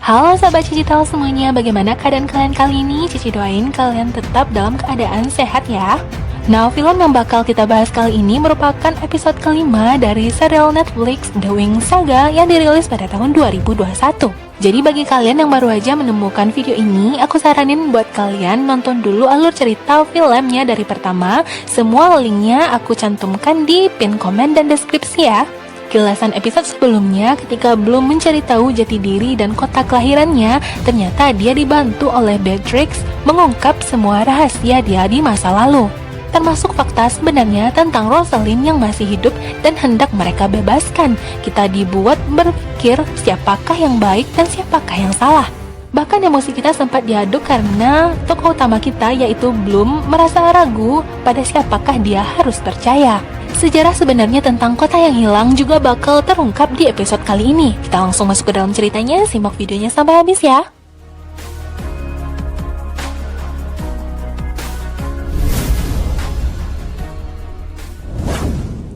Halo sahabat Cici Tahu semuanya, bagaimana keadaan kalian kali ini? Cici doain kalian tetap dalam keadaan sehat ya. Nah, film yang bakal kita bahas kali ini merupakan episode kelima dari serial Netflix The Wings Saga yang dirilis pada tahun 2021. Jadi bagi kalian yang baru aja menemukan video ini, aku saranin buat kalian nonton dulu alur cerita filmnya dari pertama. Semua linknya aku cantumkan di pin komen dan deskripsi ya. Kilasan episode sebelumnya, ketika Bloom mencari tahu jati diri dan kota kelahirannya, ternyata dia dibantu oleh Beatrix mengungkap semua rahasia dia di masa lalu, termasuk fakta sebenarnya tentang Rosalind yang masih hidup dan hendak mereka bebaskan. Kita dibuat berpikir siapakah yang baik dan siapakah yang salah. Bahkan emosi kita sempat diaduk karena tokoh utama kita yaitu Bloom merasa ragu pada siapakah dia harus percaya. Sejarah sebenarnya tentang kota yang hilang juga bakal terungkap di episode kali ini. Kita langsung masuk ke dalam ceritanya, simak videonya sampai habis ya.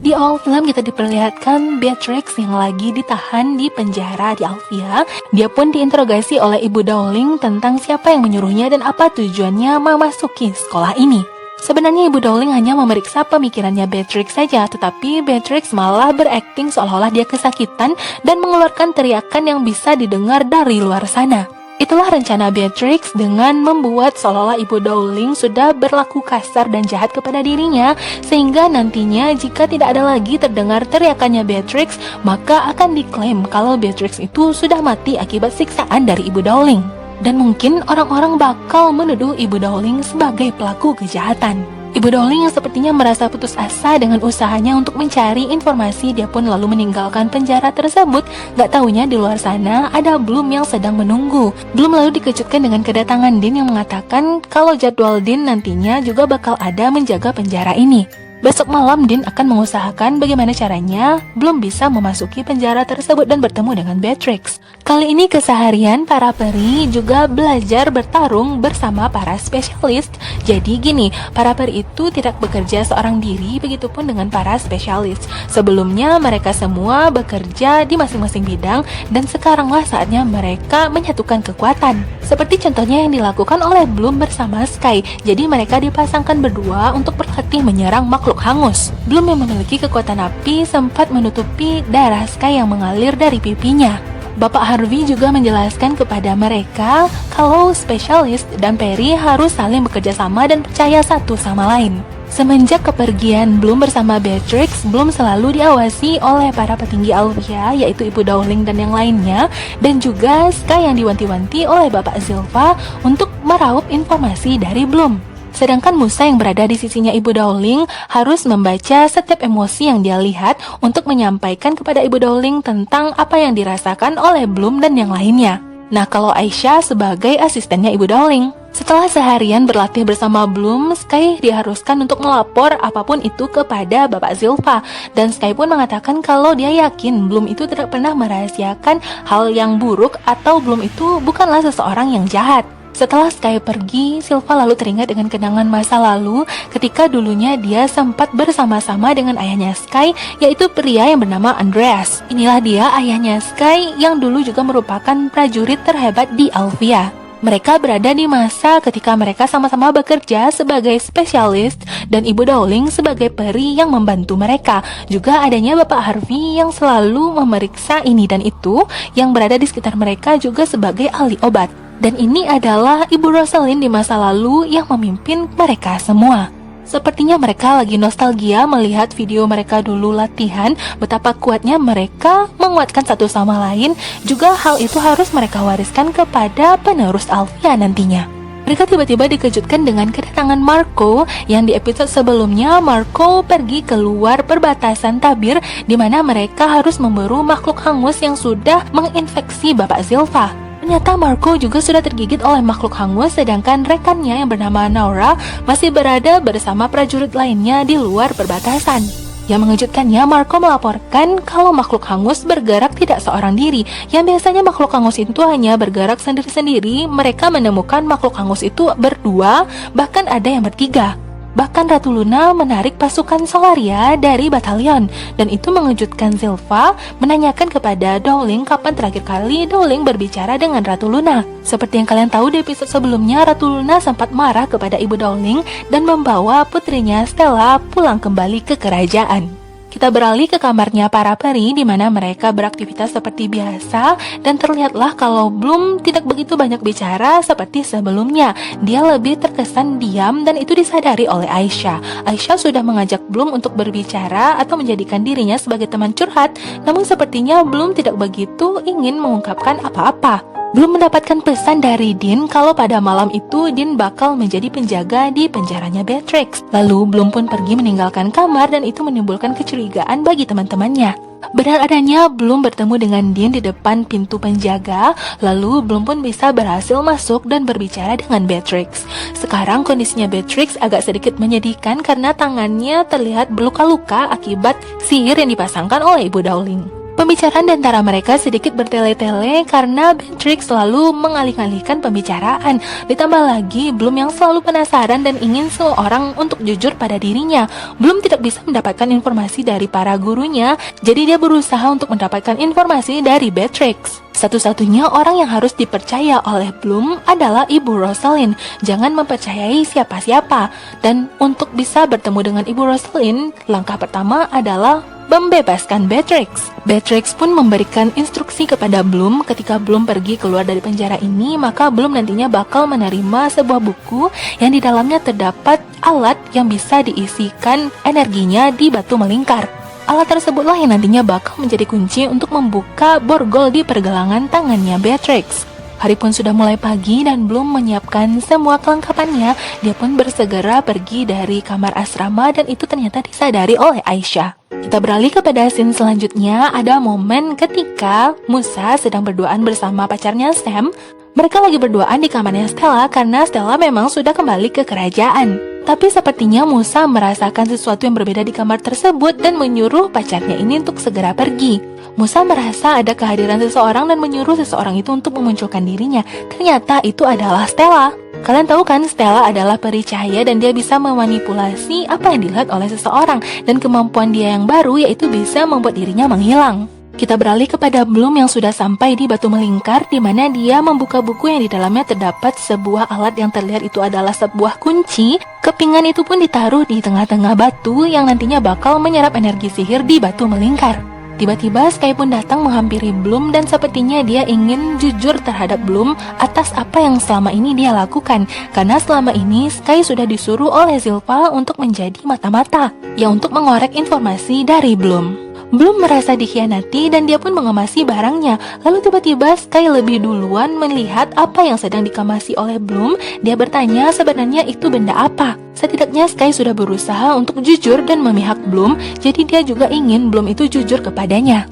Di awal film kita diperlihatkan Beatrix yang lagi ditahan di penjara di Alfia. Dia pun diinterogasi oleh Ibu Dowling tentang siapa yang menyuruhnya dan apa tujuannya memasuki sekolah ini. Sebenarnya Ibu Dowling hanya memeriksa pemikirannya Beatrix saja, tetapi Beatrix malah berakting seolah-olah dia kesakitan dan mengeluarkan teriakan yang bisa didengar dari luar sana. Itulah rencana Beatrix dengan membuat seolah-olah Ibu Dowling sudah berlaku kasar dan jahat kepada dirinya, sehingga nantinya jika tidak ada lagi terdengar teriakannya Beatrix, maka akan diklaim kalau Beatrix itu sudah mati akibat siksaan dari Ibu Dowling. Dan mungkin orang-orang bakal menuduh Ibu Dowling sebagai pelaku kejahatan. Ibu Dowling yang sepertinya merasa putus asa dengan usahanya untuk mencari informasi, dia pun lalu meninggalkan penjara tersebut. Gak taunya di luar sana ada Bloom yang sedang menunggu. Bloom lalu dikejutkan dengan kedatangan Dean yang mengatakan kalau jadwal Dean nantinya juga bakal ada menjaga penjara ini. Besok malam Dean akan mengusahakan bagaimana caranya Bloom bisa memasuki penjara tersebut dan bertemu dengan Beatrix. Kali ini keseharian para peri juga belajar bertarung bersama para spesialis. Jadi gini, para peri itu tidak bekerja seorang diri, begitupun dengan para spesialis. Sebelumnya mereka semua bekerja di masing-masing bidang dan sekaranglah saatnya mereka menyatukan kekuatan. Seperti contohnya yang dilakukan oleh Bloom bersama Sky. Jadi mereka dipasangkan berdua untuk berlatih menyerang makhluk hangus. Bloom yang memiliki kekuatan api sempat menutupi darah Sky yang mengalir dari pipinya. Bapak Harvey juga menjelaskan kepada mereka kalau spesialis dan peri harus saling bekerja sama dan percaya satu sama lain. Semenjak kepergian Bloom bersama Beatrix, Bloom selalu diawasi oleh para petinggi Alfia, yaitu Ibu Dowling dan yang lainnya, dan juga Sky yang diwanti-wanti oleh Bapak Zilpha untuk meraup informasi dari Bloom. Sedangkan Musa yang berada di sisinya Ibu Dowling harus membaca setiap emosi yang dia lihat untuk menyampaikan kepada Ibu Dowling tentang apa yang dirasakan oleh Bloom dan yang lainnya. Nah, kalau Aisyah sebagai asistennya Ibu Dowling. Setelah seharian berlatih bersama Bloom, Sky diharuskan untuk melapor apapun itu kepada Bapak Zilpha. Dan Sky pun mengatakan kalau dia yakin Bloom itu tidak pernah merahasiakan hal yang buruk atau Bloom itu bukanlah seseorang yang jahat. Setelah Sky pergi, Silva lalu teringat dengan kenangan masa lalu ketika dulunya dia sempat bersama-sama dengan ayahnya Sky, yaitu pria yang bernama Andreas. Inilah dia ayahnya Sky yang dulu juga merupakan prajurit terhebat di Alfia. Mereka berada di masa ketika mereka sama-sama bekerja sebagai spesialis dan Ibu Dowling sebagai peri yang membantu mereka. Juga adanya Bapak Harvey yang selalu memeriksa ini dan itu, yang berada di sekitar mereka juga sebagai ahli obat. Dan ini adalah Ibu Rosalind di masa lalu yang memimpin mereka semua. Sepertinya mereka lagi nostalgia melihat video mereka dulu latihan, betapa kuatnya mereka menguatkan satu sama lain. Juga hal itu harus mereka wariskan kepada penerus Alfia nantinya. Mereka tiba-tiba dikejutkan dengan kedatangan Marco, yang di episode sebelumnya Marco pergi keluar perbatasan tabir di mana mereka harus memburu makhluk hangus yang sudah menginfeksi Bapak Zilpha. Ternyata Marco juga sudah tergigit oleh makhluk hangus, sedangkan rekannya yang bernama Nora masih berada bersama prajurit lainnya di luar perbatasan. Yang mengejutkannya, Marco melaporkan kalau makhluk hangus bergerak tidak seorang diri. Yang biasanya makhluk hangus itu hanya bergerak sendiri-sendiri, mereka menemukan makhluk hangus itu berdua, bahkan ada yang bertiga. Bahkan Ratu Luna menarik pasukan Solaria dari batalion, dan itu mengejutkan Zilpha menanyakan kepada Dowling kapan terakhir kali Dowling berbicara dengan Ratu Luna. Seperti yang kalian tahu di episode sebelumnya, Ratu Luna sempat marah kepada Ibu Dowling dan membawa putrinya Stella pulang kembali ke kerajaan. Kita beralih ke kamarnya para peri di mana mereka beraktivitas seperti biasa, dan terlihatlah kalau Bloom tidak begitu banyak bicara seperti sebelumnya. Dia lebih terkesan diam dan itu disadari oleh Aisyah. Aisyah sudah mengajak Bloom untuk berbicara atau menjadikan dirinya sebagai teman curhat, namun sepertinya Bloom tidak begitu ingin mengungkapkan apa-apa. Belum mendapatkan pesan dari Dean kalau pada malam itu Dean bakal menjadi penjaga di penjaranya Beatrix. Lalu Bloom pun pergi meninggalkan kamar dan itu menimbulkan kecurigaan bagi teman-temannya. Benar adanya Bloom bertemu dengan Dean di depan pintu penjaga, lalu Bloom pun bisa berhasil masuk dan berbicara dengan Beatrix. Sekarang kondisinya Beatrix agak sedikit menyedihkan karena tangannya terlihat berluka-luka akibat sihir yang dipasangkan oleh Ibu Dowling. Pembicaraan di antara mereka sedikit bertele-tele karena Beatrix selalu mengalih-alihkan pembicaraan. Ditambah lagi, Bloom yang selalu penasaran dan ingin semua orang untuk jujur pada dirinya. Bloom tidak bisa mendapatkan informasi dari para gurunya, jadi dia berusaha untuk mendapatkan informasi dari Beatrix. Satu-satunya orang yang harus dipercaya oleh Bloom adalah Ibu Rosalind. Jangan mempercayai siapa-siapa. Dan untuk bisa bertemu dengan Ibu Rosalind, langkah pertama adalah membebaskan Beatrix. Beatrix pun memberikan instruksi kepada Bloom ketika Bloom pergi keluar dari penjara ini, maka Bloom nantinya bakal menerima sebuah buku yang di dalamnya terdapat alat yang bisa diisikan energinya di batu melingkar. Alat tersebutlah yang nantinya bakal menjadi kunci untuk membuka borgol di pergelangan tangannya Beatrix. Hari pun sudah mulai pagi dan Bloom menyiapkan semua kelengkapannya. Dia pun bersegera pergi dari kamar asrama dan itu ternyata disadari oleh Aisyah. Kita beralih kepada scene selanjutnya. Ada momen ketika Musa sedang berduaan bersama pacarnya Sam. Mereka lagi berduaan di kamarnya Stella karena Stella memang sudah kembali ke kerajaan. Tapi sepertinya Musa merasakan sesuatu yang berbeda di kamar tersebut dan menyuruh pacarnya ini untuk segera pergi. Musa merasa ada kehadiran seseorang dan menyuruh seseorang itu untuk memunculkan dirinya. Ternyata itu adalah Stella. Kalian tahu kan, Stella adalah peri cahaya dan dia bisa memanipulasi apa yang dilihat oleh seseorang. Dan kemampuan dia yang baru yaitu bisa membuat dirinya menghilang. Kita beralih kepada Bloom yang sudah sampai di batu melingkar, di mana dia membuka buku yang di dalamnya terdapat sebuah alat yang terlihat itu adalah sebuah kunci. Kepingan itu pun ditaruh di tengah-tengah batu yang nantinya bakal menyerap energi sihir di batu melingkar. Tiba-tiba Sky pun datang menghampiri Bloom dan sepertinya dia ingin jujur terhadap Bloom atas apa yang selama ini dia lakukan. Karena selama ini Sky sudah disuruh oleh Zilpha untuk menjadi mata-mata yang untuk mengorek informasi dari Bloom. Bloom merasa dikhianati dan dia pun mengemasi barangnya. Lalu tiba-tiba Sky lebih duluan melihat apa yang sedang dikamasi oleh Bloom. Dia bertanya sebenarnya itu benda apa. Setidaknya Sky sudah berusaha untuk jujur dan memihak Bloom, jadi dia juga ingin Bloom itu jujur kepadanya.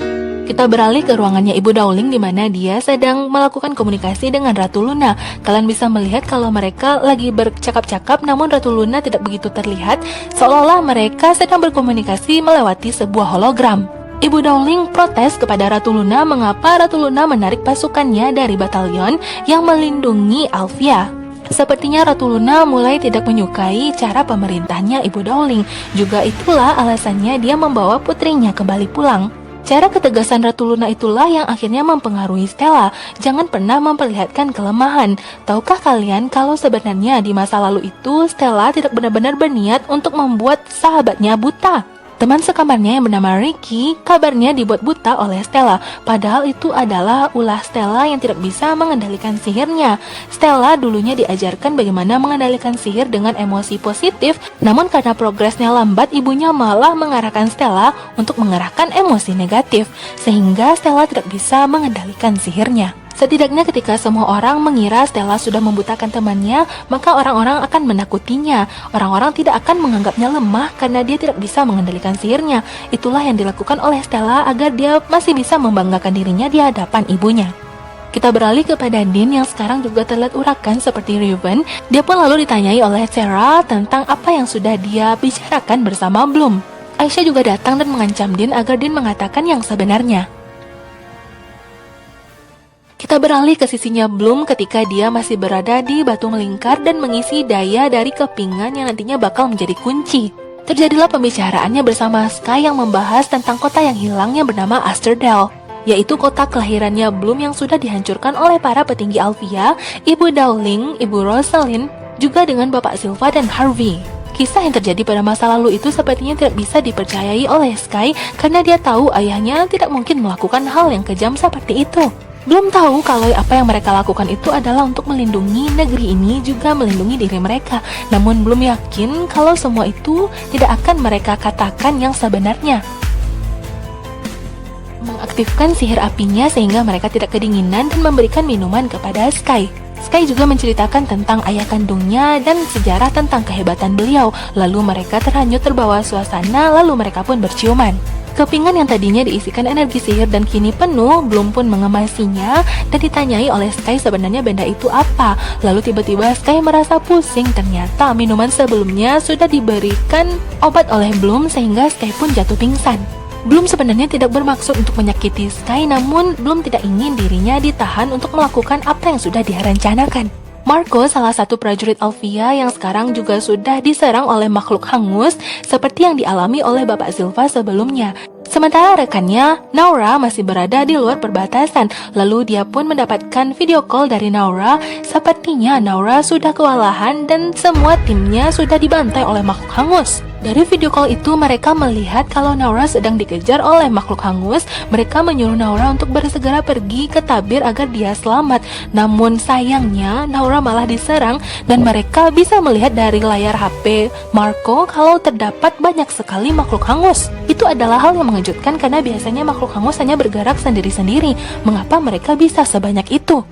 Kita beralih ke ruangannya Ibu Dowling di mana dia sedang melakukan komunikasi dengan Ratu Luna. Kalian bisa melihat kalau mereka lagi bercakap-cakap, namun Ratu Luna tidak begitu terlihat, seolah-olah mereka sedang berkomunikasi melewati sebuah hologram. Ibu Dowling protes kepada Ratu Luna mengapa Ratu Luna menarik pasukannya dari batalion yang melindungi Alfia. Sepertinya Ratu Luna mulai tidak menyukai cara pemerintahnya Ibu Dowling. Juga itulah alasannya dia membawa putrinya kembali pulang. Cara ketegasan Ratu Luna itulah yang akhirnya mempengaruhi Stella. Jangan pernah memperlihatkan kelemahan. Tahukah kalian kalau sebenarnya di masa lalu itu Stella tidak benar-benar berniat untuk membuat sahabatnya buta? Teman sekamarnya yang bernama Ricky, kabarnya dibuat buta oleh Stella. Padahal itu adalah ulah Stella yang tidak bisa mengendalikan sihirnya. Stella dulunya diajarkan bagaimana mengendalikan sihir dengan emosi positif, namun karena progresnya lambat, ibunya malah mengarahkan Stella untuk mengerahkan emosi negatif, sehingga Stella tidak bisa mengendalikan sihirnya. Setidaknya ketika semua orang mengira Stella sudah membutakan temannya, maka orang-orang akan menakutinya. Orang-orang tidak akan menganggapnya lemah karena dia tidak bisa mengendalikan sihirnya. Itulah yang dilakukan oleh Stella agar dia masih bisa membanggakan dirinya di hadapan ibunya. Kita beralih kepada Dean yang sekarang juga terlihat urakan seperti Raven. Dia pun lalu ditanyai oleh Sarah tentang apa yang sudah dia bicarakan bersama Bloom. Aisyah juga datang dan mengancam Dean agar Dean mengatakan yang sebenarnya. Kita beralih ke sisinya Bloom ketika dia masih berada di batu melingkar dan mengisi daya dari kepingan yang nantinya bakal menjadi kunci. Terjadilah pembicaraannya bersama Sky yang membahas tentang kota yang hilang yang bernama Asterdale, yaitu kota kelahirannya Bloom yang sudah dihancurkan oleh para petinggi Alfea, Ibu Dowling, Ibu Rosalind, juga dengan Bapak Silva dan Harvey. Kisah yang terjadi pada masa lalu itu sepertinya tidak bisa dipercayai oleh Sky karena dia tahu ayahnya tidak mungkin melakukan hal yang kejam seperti itu. Bloom tahu kalau apa yang mereka lakukan itu adalah untuk melindungi negeri ini, juga melindungi diri mereka. Namun Bloom yakin kalau semua itu tidak akan mereka katakan yang sebenarnya. Mengaktifkan sihir apinya sehingga mereka tidak kedinginan dan memberikan minuman kepada Sky. Sky juga menceritakan tentang ayah kandungnya dan sejarah tentang kehebatan beliau. Lalu mereka terhanyut terbawa suasana, lalu mereka pun berciuman. Kepingan yang tadinya diisikan energi sihir dan kini penuh, Bloom pun mengemasinya dan ditanyai oleh Sky sebenarnya benda itu apa. Lalu tiba-tiba Sky merasa pusing, ternyata minuman sebelumnya sudah diberikan obat oleh Bloom sehingga Sky pun jatuh pingsan. Bloom sebenarnya tidak bermaksud untuk menyakiti Sky, namun Bloom tidak ingin dirinya ditahan untuk melakukan apa yang sudah dia rencanakan. Marco, salah satu prajurit Alfea yang sekarang juga sudah diserang oleh makhluk hangus seperti yang dialami oleh Bapak Silva sebelumnya. Sementara rekannya, Naura, masih berada di luar perbatasan. Lalu dia pun mendapatkan video call dari Naura. Sepertinya Naura sudah kewalahan dan semua timnya sudah dibantai oleh makhluk hangus. Dari video call itu mereka melihat kalau Naura sedang dikejar oleh makhluk hangus. Mereka menyuruh Naura untuk bersegera pergi ke tabir agar dia selamat. Namun sayangnya Naura malah diserang dan mereka bisa melihat dari layar HP Marco kalau terdapat banyak sekali makhluk hangus. Itu adalah hal yang mengejutkan karena biasanya makhluk hangus hanya bergerak sendiri-sendiri. Mengapa mereka bisa sebanyak itu?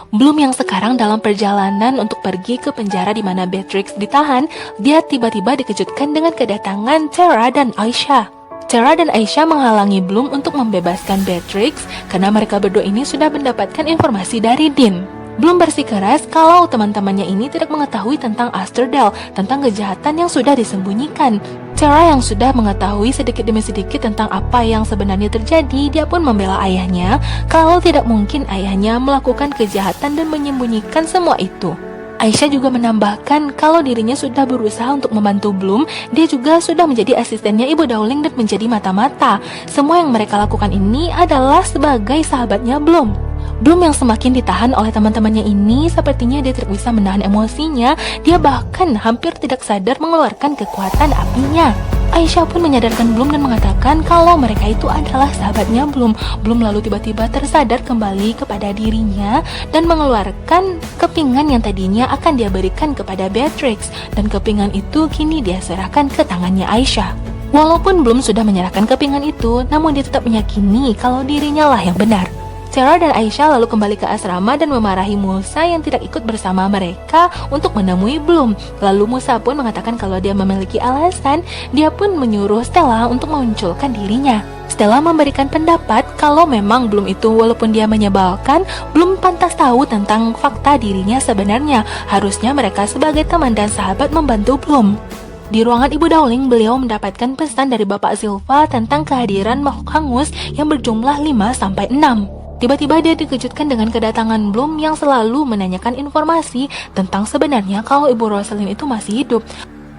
Bloom yang sekarang dalam perjalanan untuk pergi ke penjara di mana Beatrix ditahan, dia tiba-tiba dikejutkan dengan kedatangan Tara dan Aisha. Tara dan Aisha menghalangi Bloom untuk membebaskan Beatrix karena mereka berdua ini sudah mendapatkan informasi dari Dean. Bloom bersikeras kalau teman-temannya ini tidak mengetahui tentang Asterdale, tentang kejahatan yang sudah disembunyikan. Tara yang sudah mengetahui sedikit demi sedikit tentang apa yang sebenarnya terjadi, dia pun membela ayahnya kalau tidak mungkin ayahnya melakukan kejahatan dan menyembunyikan semua itu. Aisyah juga menambahkan kalau dirinya sudah berusaha untuk membantu Bloom, dia juga sudah menjadi asistennya Ibu Dowling dan menjadi mata-mata. Semua yang mereka lakukan ini adalah sebagai sahabatnya Bloom. Bloom yang semakin ditahan oleh teman-temannya ini, sepertinya dia tidak bisa menahan emosinya. Dia bahkan hampir tidak sadar mengeluarkan kekuatan apinya. Aisyah pun menyadarkan Bloom dan mengatakan kalau mereka itu adalah sahabatnya Bloom. Bloom lalu tiba-tiba tersadar kembali kepada dirinya dan mengeluarkan kepingan yang tadinya akan dia berikan kepada Beatrix. Dan kepingan itu kini dia serahkan ke tangannya Aisyah. Walaupun Bloom sudah menyerahkan kepingan itu, namun dia tetap meyakini kalau dirinya lah yang benar. Sarah dan Aisyah lalu kembali ke asrama dan memarahi Musa yang tidak ikut bersama mereka untuk menemui Bloom. Lalu Musa pun mengatakan kalau dia memiliki alasan. Dia pun menyuruh Stella untuk memunculkan dirinya. Stella memberikan pendapat kalau memang Bloom itu walaupun dia menyebalkan, Bloom pantas tahu tentang fakta dirinya sebenarnya. Harusnya mereka sebagai teman dan sahabat membantu Bloom. Di ruangan Ibu Dowling, beliau mendapatkan pesan dari Bapak Silva tentang kehadiran makhluk hangus yang berjumlah 5-6. Tiba-tiba dia dikejutkan dengan kedatangan Bloom yang selalu menanyakan informasi tentang sebenarnya kalau Ibu Rosalind itu masih hidup.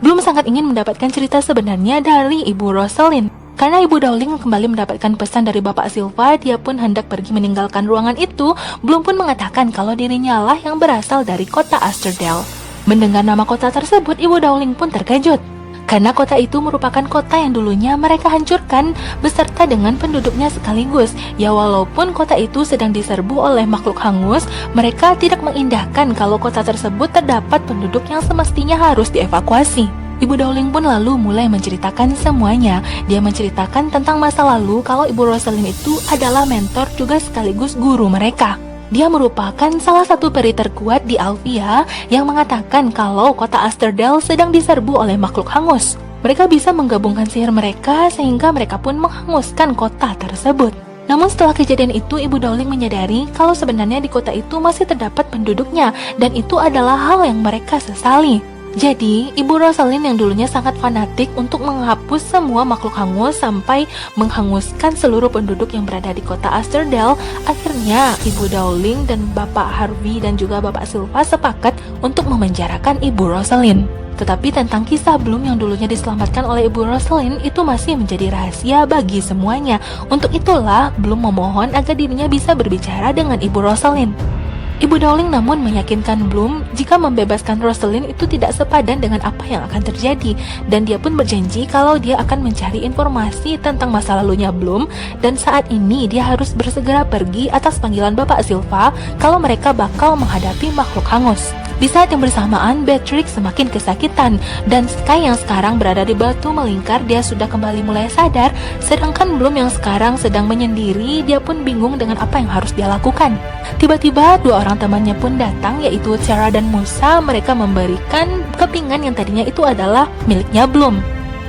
Bloom sangat ingin mendapatkan cerita sebenarnya dari Ibu Rosalind. Karena Ibu Dowling kembali mendapatkan pesan dari Bapak Silva, dia pun hendak pergi meninggalkan ruangan itu. Bloom pun mengatakan kalau dirinya lah yang berasal dari kota Asterdale. Mendengar nama kota tersebut, Ibu Dowling pun terkejut. Karena kota itu merupakan kota yang dulunya mereka hancurkan beserta dengan penduduknya sekaligus. Ya walaupun kota itu sedang diserbu oleh makhluk hangus, mereka tidak mengindahkan kalau kota tersebut terdapat penduduk yang semestinya harus dievakuasi. Ibu Dowling pun lalu mulai menceritakan semuanya. Dia menceritakan tentang masa lalu kalau Ibu Rosalind itu adalah mentor juga sekaligus guru mereka. Dia merupakan salah satu peri terkuat di Alfea yang mengatakan kalau kota Asterdale sedang diserbu oleh makhluk hangus. Mereka bisa menggabungkan sihir mereka sehingga mereka pun menghanguskan kota tersebut. Namun setelah kejadian itu, Ibu Dowling menyadari kalau sebenarnya di kota itu masih terdapat penduduknya dan itu adalah hal yang mereka sesali. Jadi, Ibu Rosalind yang dulunya sangat fanatik untuk menghapus semua makhluk hangus sampai menghanguskan seluruh penduduk yang berada di kota Asterdale, akhirnya Ibu Dowling dan Bapak Harvey dan juga Bapak Silva sepakat untuk memenjarakan Ibu Rosalind. Tetapi tentang kisah Bloom yang dulunya diselamatkan oleh Ibu Rosalind itu masih menjadi rahasia bagi semuanya. Untuk itulah Bloom memohon agar dirinya bisa berbicara dengan Ibu Rosalind. Ibu Dowling namun meyakinkan Bloom jika membebaskan Rosalind itu tidak sepadan dengan apa yang akan terjadi, dan dia pun berjanji kalau dia akan mencari informasi tentang masa lalunya Bloom, dan saat ini dia harus bersegera pergi atas panggilan Bapak Silva kalau mereka bakal menghadapi makhluk hangus. Di saat yang bersamaan, Beatrix semakin kesakitan, dan Sky yang sekarang berada di batu melingkar dia sudah kembali mulai sadar, sedangkan Bloom yang sekarang sedang menyendiri, dia pun bingung dengan apa yang harus dia lakukan. Tiba-tiba dua orang temannya pun datang, yaitu Sarah dan Musa. Mereka memberikan kepingan yang tadinya itu adalah miliknya Bloom.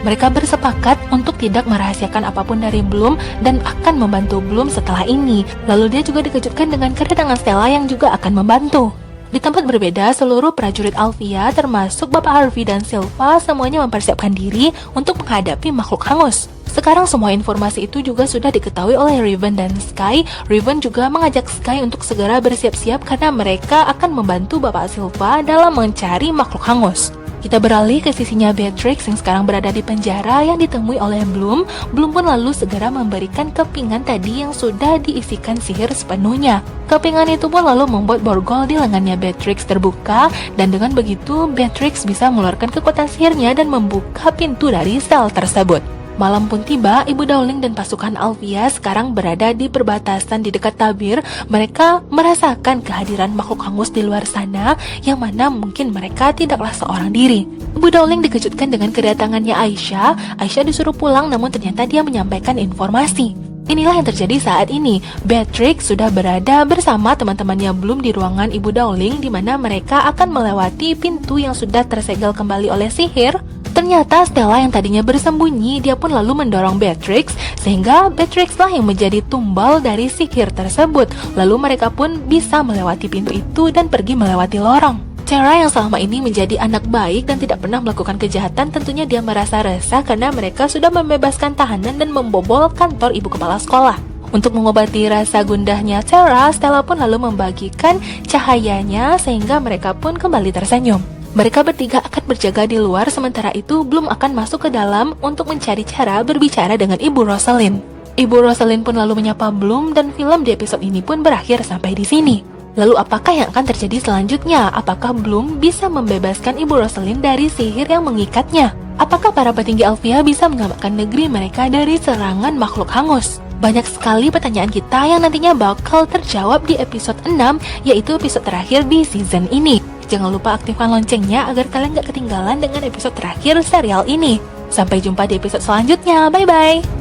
Mereka bersepakat untuk tidak merahasiakan apapun dari Bloom dan akan membantu Bloom setelah ini. Lalu dia juga dikejutkan dengan kedatangan Stella yang juga akan membantu. Di tempat berbeda, seluruh prajurit Alfea termasuk Bapak Harvey dan Silva semuanya mempersiapkan diri untuk menghadapi makhluk hangus. Sekarang semua informasi itu juga sudah diketahui oleh Raven dan Sky. Raven juga mengajak Sky untuk segera bersiap-siap karena mereka akan membantu Bapak Silva dalam mencari makhluk hangus. Kita beralih ke sisinya Beatrix yang sekarang berada di penjara yang ditemui oleh Bloom. Bloom pun lalu segera memberikan kepingan tadi yang sudah diisikan sihir sepenuhnya. Kepingan itu pun lalu membuat borgol di lengannya Beatrix terbuka, dan dengan begitu Beatrix bisa mengeluarkan kekuatan sihirnya dan membuka pintu dari sel tersebut. Malam pun tiba, Ibu Dowling dan pasukan Alfea sekarang berada di perbatasan di dekat tabir. Mereka merasakan kehadiran makhluk hangus di luar sana, yang mana mungkin mereka tidaklah seorang diri. Ibu Dowling dikejutkan dengan kedatangannya Aisyah. Aisyah disuruh pulang, namun ternyata dia menyampaikan informasi. Inilah yang terjadi saat ini. Beatrix sudah berada bersama teman-temannya Bloom di ruangan Ibu Dowling, di mana mereka akan melewati pintu yang sudah tersegel kembali oleh sihir. Ternyata Stella yang tadinya bersembunyi, dia pun lalu mendorong Beatrix, sehingga Beatrix lah yang menjadi tumbal dari sihir tersebut. Lalu mereka pun bisa melewati pintu itu dan pergi melewati lorong. Sarah yang selama ini menjadi anak baik dan tidak pernah melakukan kejahatan, tentunya dia merasa resah karena mereka sudah membebaskan tahanan dan membobol kantor ibu kepala sekolah. Untuk mengobati rasa gundahnya Sarah, Stella pun lalu membagikan cahayanya sehingga mereka pun kembali tersenyum. Mereka bertiga akan berjaga di luar, sementara itu Bloom akan masuk ke dalam untuk mencari cara berbicara dengan Ibu Rosalind. Ibu Rosalind pun lalu menyapa Bloom dan film di episode ini pun berakhir sampai di sini. Lalu apakah yang akan terjadi selanjutnya? Apakah Bloom bisa membebaskan Ibu Rosalind dari sihir yang mengikatnya? Apakah para petinggi Alfea bisa menyelamatkan negeri mereka dari serangan makhluk hangus? Banyak sekali pertanyaan kita yang nantinya bakal terjawab di episode 6, yaitu episode terakhir di season ini. Jangan lupa aktifkan loncengnya agar kalian gak ketinggalan dengan episode terakhir serial ini. Sampai jumpa di episode selanjutnya. Bye-bye!